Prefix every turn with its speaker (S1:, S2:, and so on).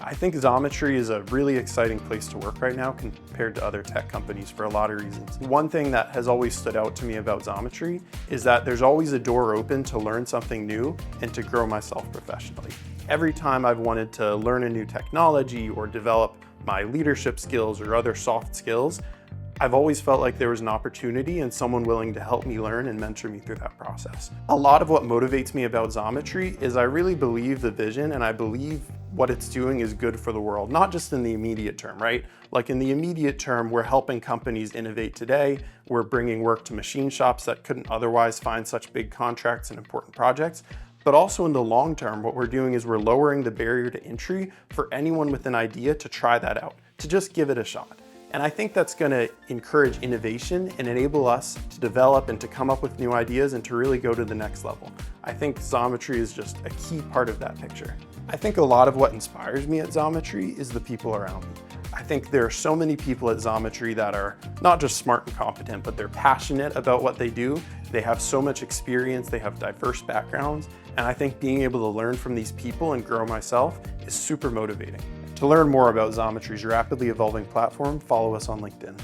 S1: I think Xometry is a really exciting place to work right now compared to other tech companies for a lot of reasons. One thing that has always stood out to me about Xometry is that there's always a door open to learn something new and to grow myself professionally. Every time I've wanted to learn a new technology or develop my leadership skills or other soft skills, I've always felt like there was an opportunity and someone willing to help me learn and mentor me through that process. A lot of what motivates me about Xometry is I really believe the vision and I believe what it's doing is good for the world, not just in the immediate term, right? Like in the immediate term, we're helping companies innovate today. We're bringing work to machine shops that couldn't otherwise find such big contracts and important projects. But also in the long term, what we're doing is we're lowering the barrier to entry for anyone with an idea to try that out, to just give it a shot. And I think that's going to encourage innovation and enable us to develop and to come up with new ideas and to really go to the next level. I think Xometry is just a key part of that picture. I think a lot of what inspires me at Xometry is the people around me. I think there are so many people at Xometry that are not just smart and competent, but they're passionate about what they do. They have so much experience, they have diverse backgrounds, and I think being able to learn from these people and grow myself is super motivating. To learn more about Xometry's rapidly evolving platform, follow us on LinkedIn.